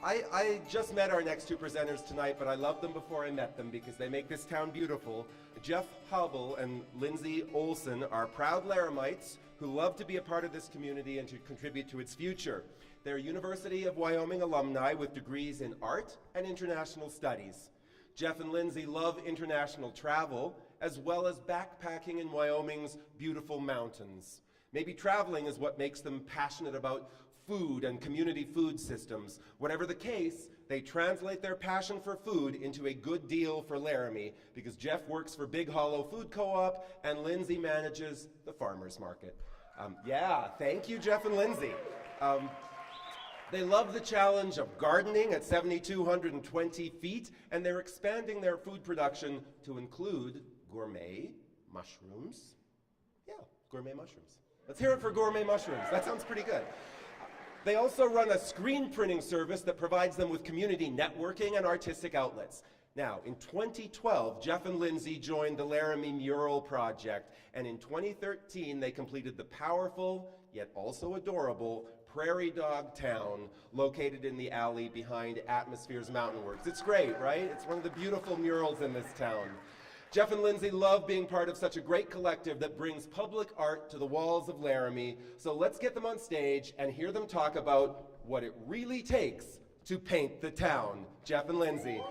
I just met our next two presenters tonight, but I loved them before I met them because they make this town beautiful. Jeff Hubbel and Lindsay Olson are proud Laramites who love to be a part of this community and to contribute to its future. They're University of Wyoming alumni with degrees in art and international studies. Jeff and Lindsay love international travel, as well as backpacking in Wyoming's beautiful mountains. Maybe traveling is what makes them passionate about food and community food systems. Whatever the case, they translate their passion for food into a good deal for Laramie, because Jeff works for Big Hollow Food Co-op and Lindsay manages the farmers market. Yeah, thank you, Jeff and Lindsay. They love the challenge of gardening at 7,220 feet, and they're expanding their food production to include gourmet mushrooms. Yeah, gourmet mushrooms. Let's hear it for gourmet mushrooms. That sounds pretty good. They also run a screen printing service that provides them with community networking and artistic outlets. Now, in 2012, Jeff and Lindsay joined the Laramie Mural Project, and in 2013, they completed the powerful, yet also adorable, Prairie Dog Town, located in the alley behind Atmospheres Mountainworks. It's great, right? It's one of the beautiful murals in this town. Jeff and Lindsay love being part of such a great collective that brings public art to the walls of Laramie. So let's get them on stage and hear them talk about what it really takes to paint the town. Jeff and Lindsay.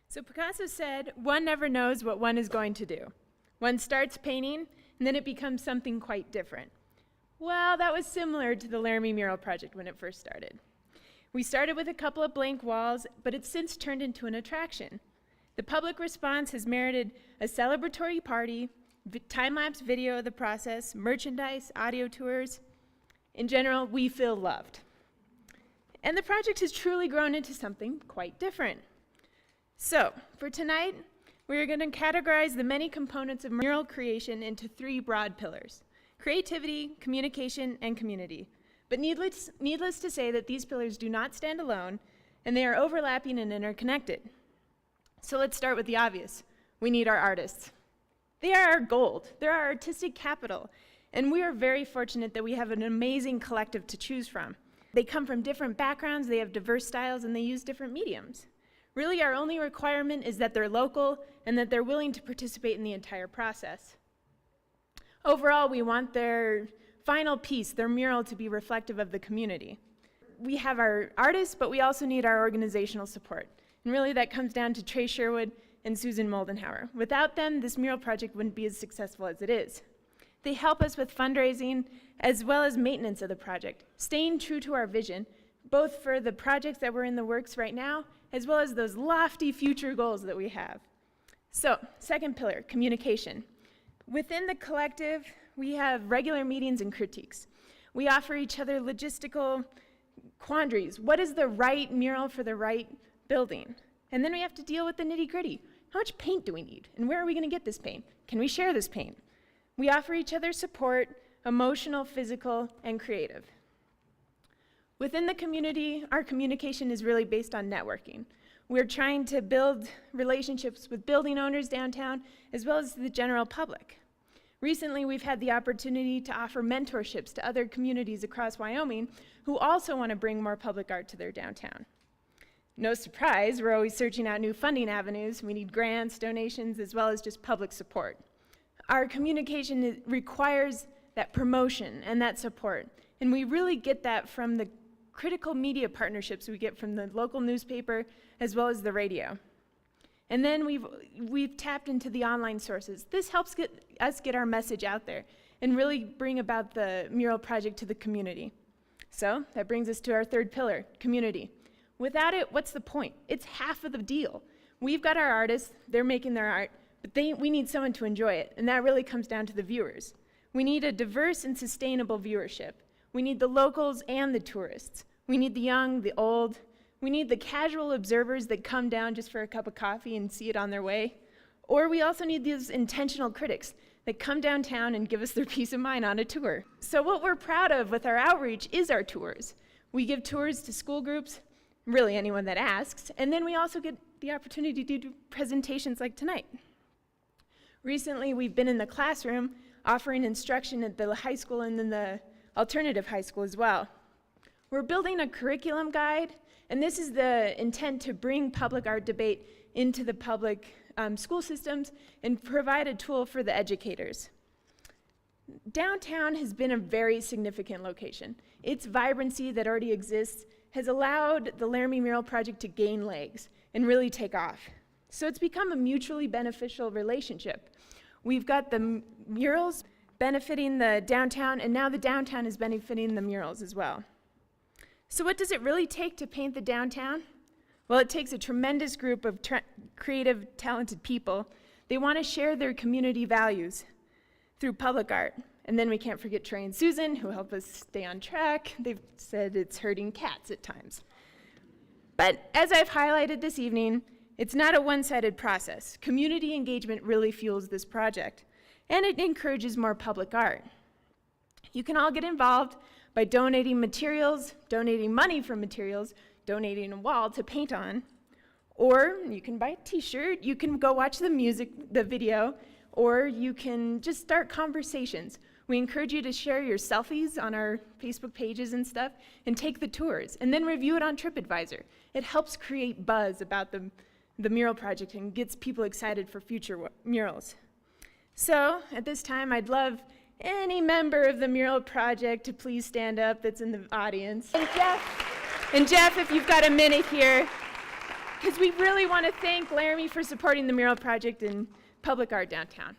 So Picasso said, one never knows what one is going to do. One starts painting, and then it becomes something quite different. Well, that was similar to the Laramie Mural Project when it first started. We started with a couple of blank walls, but it's since turned into an attraction. The public response has merited a celebratory party, time-lapse video of the process, merchandise, audio tours. In general, we feel loved. And the project has truly grown into something quite different. So, for tonight, we are going to categorize the many components of mural creation into three broad pillars: creativity, communication, and community. But needless to say that these pillars do not stand alone, and they are overlapping and interconnected. So let's start with the obvious. We need our artists. They are our gold. They're our artistic capital, and we are very fortunate that we have an amazing collective to choose from. They come from different backgrounds, they have diverse styles, and they use different mediums. Really, our only requirement is that they're local and that they're willing to participate in the entire process. Overall, we want their final piece, their mural, to be reflective of the community. We have our artists, but we also need our organizational support. And really, that comes down to Trey Sherwood and Susan Moldenhauer. Without them, this mural project wouldn't be as successful as it is. They help us with fundraising as well as maintenance of the project, staying true to our vision, both for the projects that we're in the works right now, as well as those lofty future goals that we have. So, second pillar, communication. Within the collective, we have regular meetings and critiques. We offer each other logistical quandaries. What is the right mural for the right building? And then we have to deal with the nitty-gritty. How much paint do we need? And where are we going to get this paint? Can we share this paint? We offer each other support, emotional, physical, and creative. Within the community, our communication is really based on networking. We're trying to build relationships with building owners downtown, as well as the general public. Recently, we've had the opportunity to offer mentorships to other communities across Wyoming who also want to bring more public art to their downtown. No surprise, we're always searching out new funding avenues. We need grants, donations, as well as just public support. Our communication requires that promotion and that support, and we really get that from the critical media partnerships we get from the local newspaper as well as the radio. And then we've tapped into the online sources. This helps us get our message out there and really bring about the mural project to the community. So that brings us to our third pillar, community. Without it, what's the point? It's half of the deal. We've got our artists, they're making their art, but we need someone to enjoy it, and that really comes down to the viewers. We need a diverse and sustainable viewership. We need the locals and the tourists. We need the young, the old. We need the casual observers that come down just for a cup of coffee and see it on their way. Or we also need these intentional critics that come downtown and give us their peace of mind on a tour. So what we're proud of with our outreach is our tours. We give tours to school groups, really anyone that asks, and then we also get the opportunity to do presentations like tonight. Recently, we've been in the classroom offering instruction at the high school and then the alternative high school as well. We're building a curriculum guide, and this is the intent to bring public art debate into the public school systems and provide a tool for the educators. Downtown has been a very significant location. Its vibrancy that already exists has allowed the Laramie Mural Project to gain legs and really take off. So it's become a mutually beneficial relationship. We've got the murals benefiting the downtown, and now the downtown is benefiting the murals as well. So what does it really take to paint the downtown? Well, it takes a tremendous group of creative, talented people. They want to share their community values through public art. And then we can't forget Trey and Susan, who help us stay on track. They've said it's herding cats at times. But as I've highlighted this evening, it's not a one-sided process. Community engagement really fuels this project, and it encourages more public art. You can all get involved by donating materials, donating money for materials, donating a wall to paint on, or you can buy a t-shirt, you can go watch the video, or you can just start conversations. We encourage you to share your selfies on our Facebook pages and stuff, and take the tours, and then review it on TripAdvisor. It helps create buzz about the mural project and gets people excited for future murals. So at this time, I'd love any member of the mural project to please stand up that's in the audience. And Jeff, if you've got a minute here, because we really want to thank Laramie for supporting the mural project and public art downtown.